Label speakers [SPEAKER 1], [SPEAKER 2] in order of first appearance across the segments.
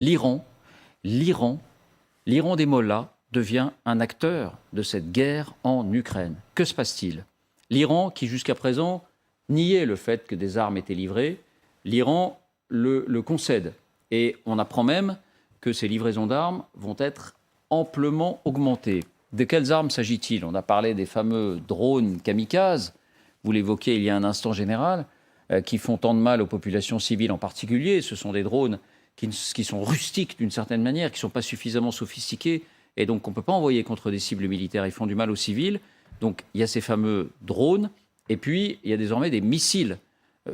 [SPEAKER 1] l'Iran, l'Iran, l'Iran des mollahs devient un acteur de cette guerre en Ukraine. Que se passe-t-il? L'Iran, qui jusqu'à présent niait le fait que des armes étaient livrées, l'Iran le concède. Et on apprend même que ces livraisons d'armes vont être amplement augmentées. De quelles armes s'agit-il? On a parlé des fameux drones kamikazes, vous l'évoquiez il y a un instant général, qui font tant de mal aux populations civiles en particulier. Ce sont des drones qui sont rustiques d'une certaine manière, qui ne sont pas suffisamment sophistiqués, et donc on ne peut pas envoyer contre des cibles militaires, ils font du mal aux civils. Donc il y a ces fameux drones, et puis il y a désormais des missiles.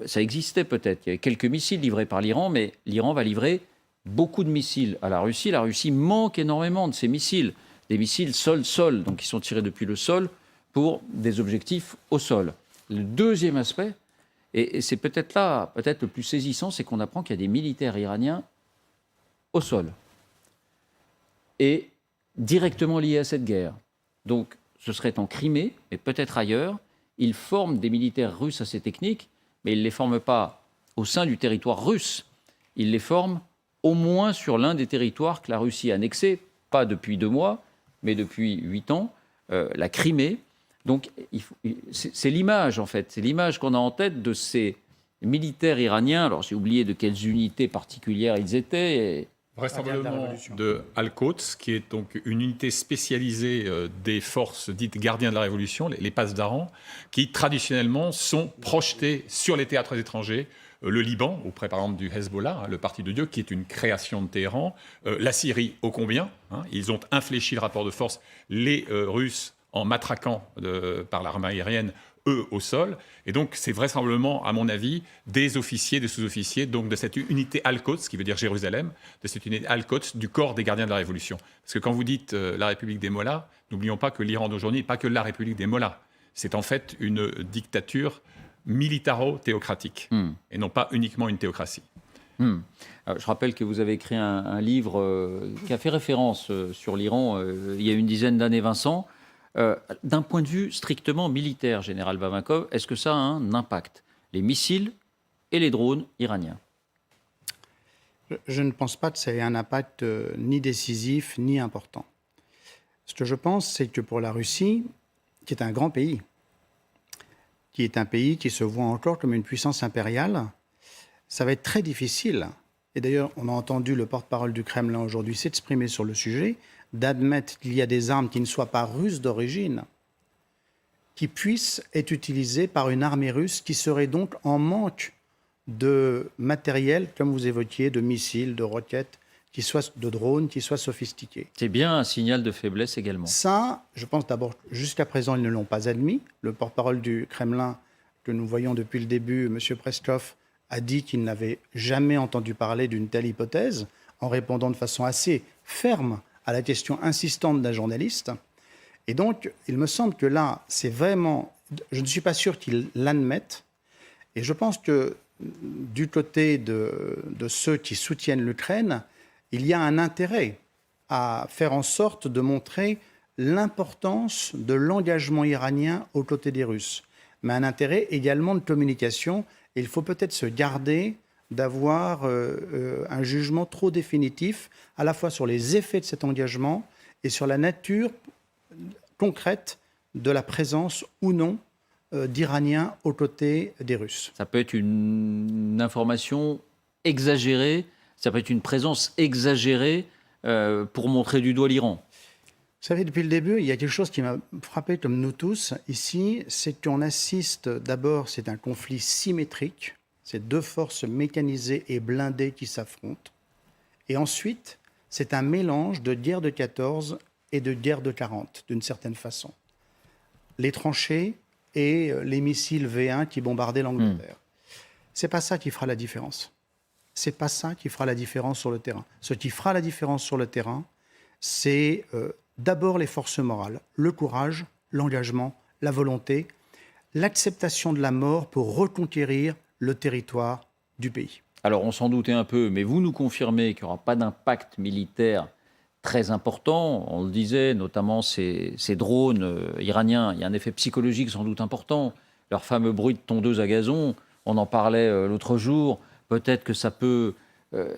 [SPEAKER 1] Ça existait peut-être, il y avait quelques missiles livrés par l'Iran, mais l'Iran va livrer beaucoup de missiles à la Russie. La Russie manque énormément de ces missiles, des missiles sol-sol, donc qui sont tirés depuis le sol pour des objectifs au sol. Le deuxième aspect, et c'est peut-être là, peut-être le plus saisissant, c'est qu'on apprend qu'il y a des militaires iraniens au sol et directement liés à cette guerre. Donc ce serait en Crimée, mais peut-être ailleurs. Ils forment des militaires russes assez techniques, mais ils ne les forment pas au sein du territoire russe. Ils les forment au moins sur l'un des territoires que la Russie a annexés, pas depuis 2 mois, mais depuis 8 ans, la Crimée. Donc c'est l'image, en fait, c'est l'image qu'on a en tête de ces militaires iraniens. Alors j'ai oublié de quelles unités particulières ils étaient.
[SPEAKER 2] Vraisemblablement de Al-Quds, qui est donc une unité spécialisée des forces dites gardiens de la Révolution, les passes d'Aran, qui traditionnellement sont projetées sur les théâtres étrangers. Le Liban, auprès par exemple du Hezbollah, le Parti de Dieu, qui est une création de Téhéran. La Syrie, ô combien. Ils ont infléchi le rapport de force, les Russes, en matraquant par l'armée aérienne, eux, au sol. Et donc, c'est vraisemblablement, à mon avis, des officiers, des sous-officiers, donc de cette unité Al-Quds, qui veut dire Jérusalem, de cette unité Al-Quds du corps des gardiens de la Révolution. Parce que quand vous dites la République des Mollahs, n'oublions pas que l'Iran d'aujourd'hui n'est pas que la République des Mollahs. C'est en fait une dictature militaro-théocratique, et non pas uniquement une théocratie.
[SPEAKER 1] Alors, je rappelle que vous avez écrit un livre qui a fait référence sur l'Iran il y a une dizaine d'années, Vincent. D'un point de vue strictement militaire, Général Vavinkov, est-ce que ça a un impact, les missiles et les drones iraniens?
[SPEAKER 3] Je ne pense pas que ça ait un impact ni décisif ni important. Ce que je pense, c'est que pour la Russie, qui est un grand pays, qui est un pays qui se voit encore comme une puissance impériale, ça va être très difficile. Et d'ailleurs, on a entendu le porte-parole du Kremlin aujourd'hui s'exprimer sur le sujet, d'admettre qu'il y a des armes qui ne soient pas russes d'origine, qui puissent être utilisées par une armée russe qui serait donc en manque de matériel, comme vous évoquiez, de missiles, de roquettes, de drones, qui soient sophistiqués.
[SPEAKER 1] C'est bien un signal de faiblesse également.
[SPEAKER 3] Ça, je pense d'abord, jusqu'à présent, ils ne l'ont pas admis. Le porte-parole du Kremlin, que nous voyons depuis le début, M. Peskov, a dit qu'il n'avait jamais entendu parler d'une telle hypothèse, en répondant de façon assez ferme à la question insistante d'un journaliste. Et donc, il me semble que là, c'est vraiment... Je ne suis pas sûr qu'ils l'admettent. Et je pense que du côté de ceux qui soutiennent l'Ukraine, il y a un intérêt à faire en sorte de montrer l'importance de l'engagement iranien aux côtés des Russes. Mais un intérêt également de communication. Et il faut peut-être se garder d'avoir un jugement trop définitif, à la fois sur les effets de cet engagement et sur la nature concrète de la présence ou non d'Iraniens aux côtés des Russes.
[SPEAKER 1] Ça peut être une information exagérée, ça peut être une présence exagérée pour montrer du doigt l'Iran.
[SPEAKER 3] Vous savez, depuis le début, il y a quelque chose qui m'a frappé comme nous tous ici, c'est qu'on assiste d'abord, c'est un conflit symétrique. C'est 2 forces mécanisées et blindées qui s'affrontent. Et ensuite, c'est un mélange de guerre de 14 et de guerre de 40, d'une certaine façon. Les tranchées et les missiles V1 qui bombardaient l'Angleterre. C'est pas ça qui fera la différence. C'est pas ça qui fera la différence sur le terrain. Ce qui fera la différence sur le terrain, c'est d'abord les forces morales, le courage, l'engagement, la volonté, l'acceptation de la mort pour reconquérir le territoire du pays.
[SPEAKER 1] Alors, on s'en doutait un peu, mais vous nous confirmez qu'il n'y aura pas d'impact militaire très important. On le disait, notamment ces drones iraniens. Il y a un effet psychologique sans doute important. Leur fameux bruit de tondeuse à gazon, on en parlait l'autre jour. Peut-être que ça peut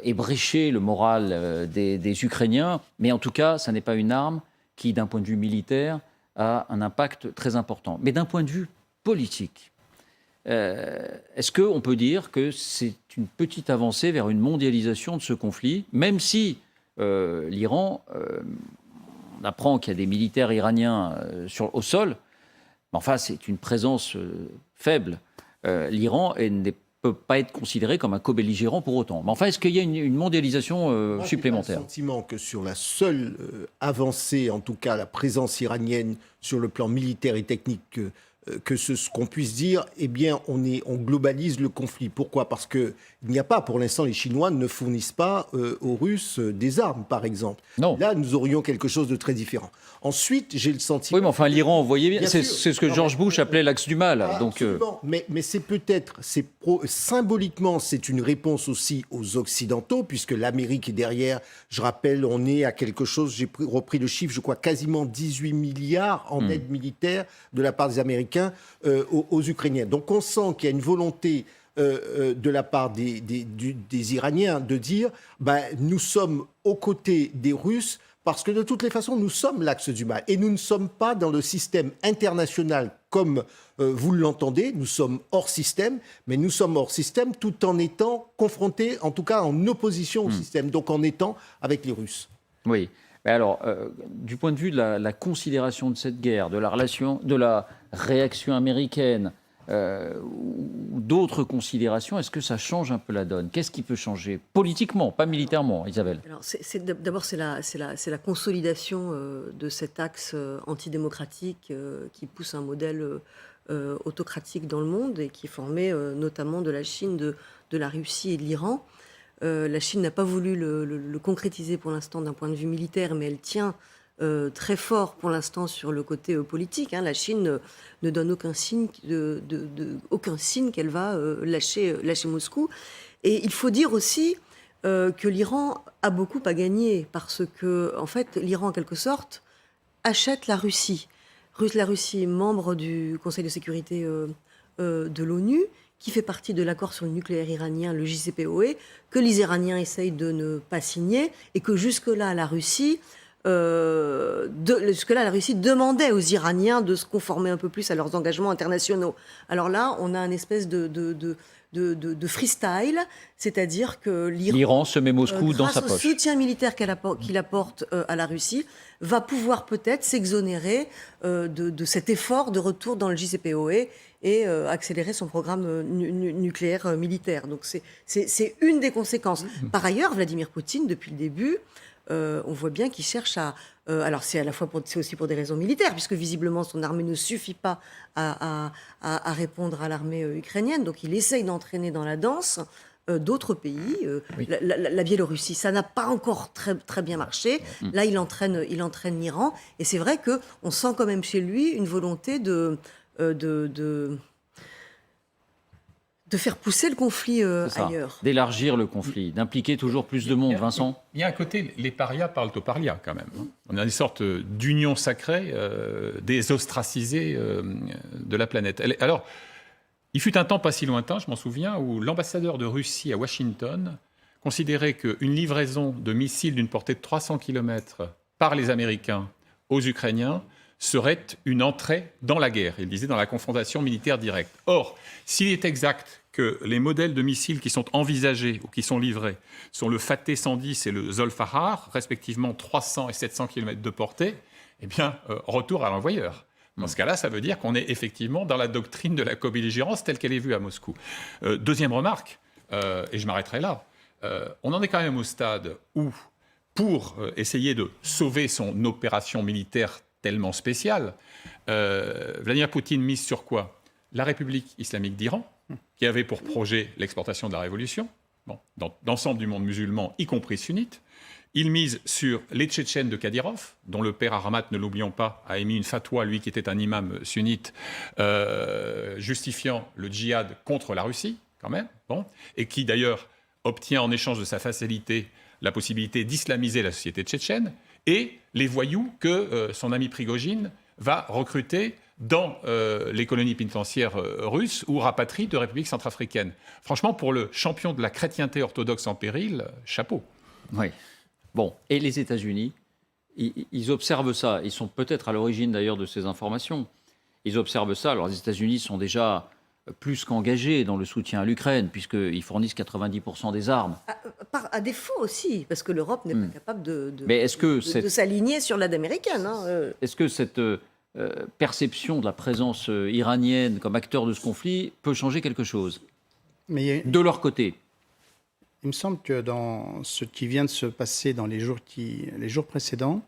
[SPEAKER 1] ébrécher le moral des Ukrainiens, mais en tout cas, ça n'est pas une arme qui, d'un point de vue militaire, a un impact très important. Mais d'un point de vue politique, est-ce qu'on peut dire que c'est une petite avancée vers une mondialisation de ce conflit, même si l'Iran, on apprend qu'il y a des militaires iraniens au sol, mais enfin c'est une présence faible. L'Iran ne peut pas être considéré comme un co-belligérant pour autant. Mais enfin, est-ce qu'il y a une mondialisation supplémentaire ?
[SPEAKER 4] J'ai le sentiment que sur la seule avancée, en tout cas la présence iranienne sur le plan militaire et technique, que ce qu'on puisse dire, eh bien, on globalise le conflit. Pourquoi ? Parce qu'il n'y a pas, pour l'instant, les Chinois ne fournissent pas aux Russes des armes, par exemple.
[SPEAKER 1] Non.
[SPEAKER 4] Là, nous aurions quelque chose de très différent. Ensuite, j'ai le sentiment...
[SPEAKER 1] Oui, mais enfin, l'Iran, vous voyez bien, c'est
[SPEAKER 4] sûr.
[SPEAKER 1] ce que George Bush appelait l'axe du mal.
[SPEAKER 4] Absolument. Mais c'est peut-être, symboliquement, c'est une réponse aussi aux Occidentaux, puisque l'Amérique est derrière. Je rappelle, on est à quelque chose, j'ai repris le chiffre, je crois, quasiment 18 milliards en aide militaire de la part des Américains aux Ukrainiens. Donc on sent qu'il y a une volonté de la part des Iraniens de dire nous sommes aux côtés des Russes parce que de toutes les façons, nous sommes l'axe du mal. Et nous ne sommes pas dans le système international comme vous l'entendez, nous sommes hors système, mais nous sommes hors système tout en étant confrontés, en tout cas en opposition au système, donc en étant avec les Russes.
[SPEAKER 1] Oui. Mais alors, du point de vue de la considération de cette guerre, de la réaction américaine ou d'autres considérations, est-ce que ça change un peu la donne ? Qu'est-ce qui peut changer politiquement, pas militairement, Isabelle ?
[SPEAKER 5] Alors, d'abord, c'est la consolidation de cet axe antidémocratique qui pousse un modèle autocratique dans le monde et qui est formé notamment de la Chine, de la Russie et de l'Iran. La Chine n'a pas voulu le concrétiser pour l'instant d'un point de vue militaire, mais elle tient très fort pour l'instant sur le côté politique. La Chine ne donne aucun signe qu'elle va lâcher Moscou. Et il faut dire aussi que l'Iran a beaucoup à gagner parce que, en fait, l'Iran, en quelque sorte, achète la Russie. La Russie est membre du Conseil de sécurité de l'ONU, qui fait partie de l'accord sur le nucléaire iranien, le JCPOA, que les Iraniens essayent de ne pas signer, et que jusque-là, la Russie demandait aux Iraniens de se conformer un peu plus à leurs engagements internationaux. Alors là, on a une espèce de freestyle, c'est-à-dire que
[SPEAKER 1] l'Iran se met Moscou dans sa poche.
[SPEAKER 5] Grâce au soutien militaire qu'il apporte à la Russie, va pouvoir peut-être s'exonérer de cet effort de retour dans le JCPOA et accélérer son programme nucléaire militaire. Donc c'est une des conséquences. Par ailleurs, Vladimir Poutine, depuis le début, on voit bien qu'il cherche à... alors c'est aussi pour des raisons militaires, puisque visiblement son armée ne suffit pas à répondre à l'armée ukrainienne. Donc il essaye d'entraîner dans la danse d'autres pays. Oui. La Biélorussie, ça n'a pas encore très bien marché. Là, il entraîne l'Iran. Et c'est vrai qu'on sent quand même chez lui une volonté de faire pousser le conflit ailleurs.
[SPEAKER 1] D'élargir le conflit, d'impliquer toujours plus de monde, Vincent.
[SPEAKER 2] Il y a un côté, les parias parlent aux parias quand même. On a une sorte d'union sacrée des ostracisés de la planète. Alors, il fut un temps pas si lointain, je m'en souviens, où l'ambassadeur de Russie à Washington considérait qu'une livraison de missiles d'une portée de 300 km par les Américains aux Ukrainiens serait une entrée dans la guerre, il disait dans la confrontation militaire directe. Or, s'il est exact que les modèles de missiles qui sont envisagés ou qui sont livrés sont le Fateh 110 et le Zolfahar, respectivement 300 et 700 km de portée, eh bien, retour à l'envoyeur. Dans ce cas-là, ça veut dire qu'on est effectivement dans la doctrine de la co-belligérance telle qu'elle est vue à Moscou. Deuxième remarque, et je m'arrêterai là, on en est quand même au stade où, pour essayer de sauver son opération militaire tellement spéciale, Vladimir Poutine mise sur quoi ? La République islamique d'Iran, qui avait pour projet l'exportation de la révolution, dans l'ensemble du monde musulman, y compris sunnite. Il mise sur les Tchétchènes de Kadyrov, dont le père Aramat, ne l'oublions pas, a émis une fatwa, lui qui était un imam sunnite, justifiant le djihad contre la Russie, quand même, et qui d'ailleurs obtient en échange de sa facilité la possibilité d'islamiser la société tchétchène, et les voyous que son ami Prigojine va recruter dans les colonies pénitentiaires russes ou rapatrient de République centrafricaine. Franchement, pour le champion de la chrétienté orthodoxe en péril, chapeau.
[SPEAKER 1] Oui. Bon, et les États-Unis, ils observent ça. Ils sont peut-être à l'origine d'ailleurs de ces informations. Ils observent ça. Alors les États-Unis sont déjà plus qu'engagés dans le soutien à l'Ukraine, puisqu'ils fournissent 90% des armes.
[SPEAKER 5] À défaut aussi, parce que l'Europe n'est pas capable
[SPEAKER 1] Mais est-ce que
[SPEAKER 5] de s'aligner sur l'aide américaine.
[SPEAKER 1] Est-ce que cette perception de la présence iranienne comme acteur de ce conflit peut changer quelque chose de leur côté?
[SPEAKER 3] Il me semble que dans ce qui vient de se passer dans les jours précédents,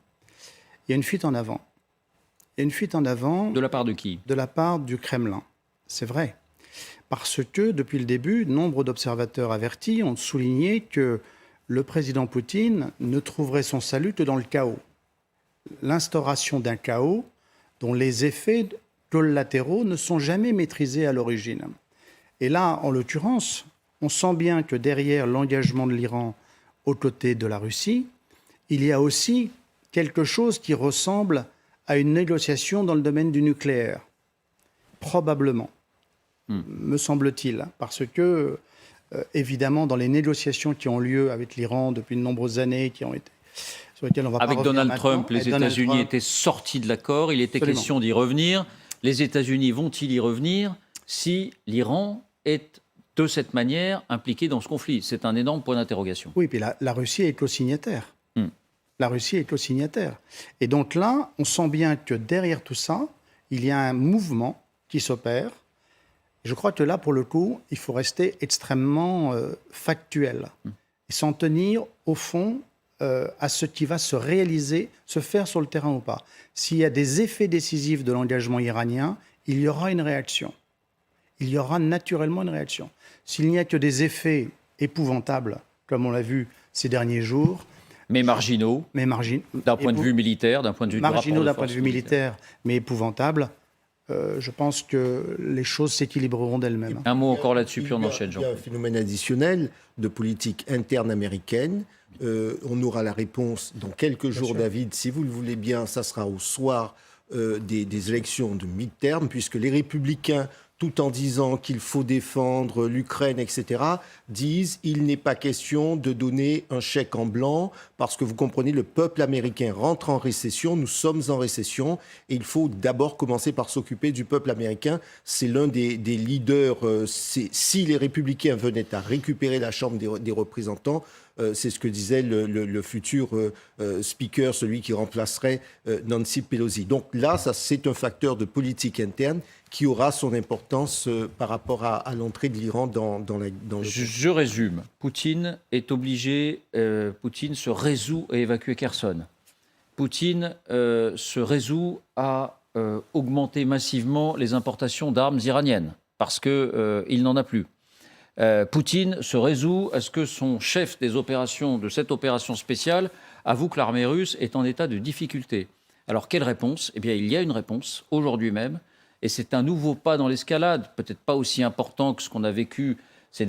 [SPEAKER 3] il y a une fuite en avant. Il y a une fuite en avant.
[SPEAKER 1] De la part de qui?
[SPEAKER 3] De la part du Kremlin. C'est vrai. Parce que, depuis le début, nombre d'observateurs avertis ont souligné que le président Poutine ne trouverait son salut que dans le chaos. L'instauration d'un chaos dont les effets collatéraux ne sont jamais maîtrisés à l'origine. Et là, en l'occurrence, on sent bien que derrière l'engagement de l'Iran aux côtés de la Russie, il y a aussi quelque chose qui ressemble à une négociation dans le domaine du nucléaire. Probablement, me semble-t-il. Parce que, évidemment, dans les négociations qui ont lieu avec l'Iran depuis de nombreuses années, sur lesquelles on va pas
[SPEAKER 1] avec
[SPEAKER 3] revenir
[SPEAKER 1] Donald Trump, les États-Unis étaient sortis de l'accord. Il était
[SPEAKER 3] Absolument.
[SPEAKER 1] question d'y revenir. Les États-Unis vont-ils y revenir si l'Iran est de cette manière impliqué dans ce conflit? C'est un énorme point d'interrogation.
[SPEAKER 3] Oui, puis la Russie est co-signataire. La Russie est co-signataire. Et donc là, on sent bien que derrière tout ça, il y a un mouvement qui s'opère. Je crois que là, pour le coup, il faut rester extrêmement factuel et s'en tenir, au fond, à ce qui va se réaliser, se faire sur le terrain ou pas. S'il y a des effets décisifs de l'engagement iranien, il y aura une réaction. Il y aura naturellement une réaction. S'il n'y a que des effets épouvantables, comme on l'a vu ces derniers jours,
[SPEAKER 1] Mais marginaux, d'un point de vue militaire, d'un point de vue du rapport de
[SPEAKER 3] marginaux d'un point de
[SPEAKER 1] force
[SPEAKER 3] vue militaire, mais épouvantables, je pense que les choses s'équilibreront d'elles-mêmes.
[SPEAKER 1] Un mot encore là-dessus, puis on enchaîne, Jean.
[SPEAKER 4] Il y a un phénomène additionnel de politique interne américaine. On aura la réponse dans quelques jours, David. Si vous le voulez bien, ça sera au soir des élections de mi-terme, puisque les républicains, tout en disant qu'il faut défendre l'Ukraine, etc., disent il n'est pas question de donner un chèque en blanc, parce que vous comprenez, le peuple américain rentre en récession, nous sommes en récession, et il faut d'abord commencer par s'occuper du peuple américain. C'est l'un des leaders, si les républicains venaient à récupérer la Chambre des représentants, c'est ce que disait le futur speaker, celui qui remplacerait Nancy Pelosi. Donc là, ça, c'est un facteur de politique interne qui aura son importance par rapport à l'entrée de l'Iran dans le...
[SPEAKER 1] Je résume. Poutine est obligé, Poutine se résout à évacuer Kherson. Poutine se résout à augmenter massivement les importations d'armes iraniennes, parce qu'il n'en a plus. Poutine se résout à ce que son chef des opérations, de cette opération spéciale, avoue que l'armée russe est en état de difficulté. Alors, quelle réponse? Eh bien, il y a une réponse, aujourd'hui même, et c'est un nouveau pas dans l'escalade, peut-être pas aussi important que ce qu'on a vécu ces derniers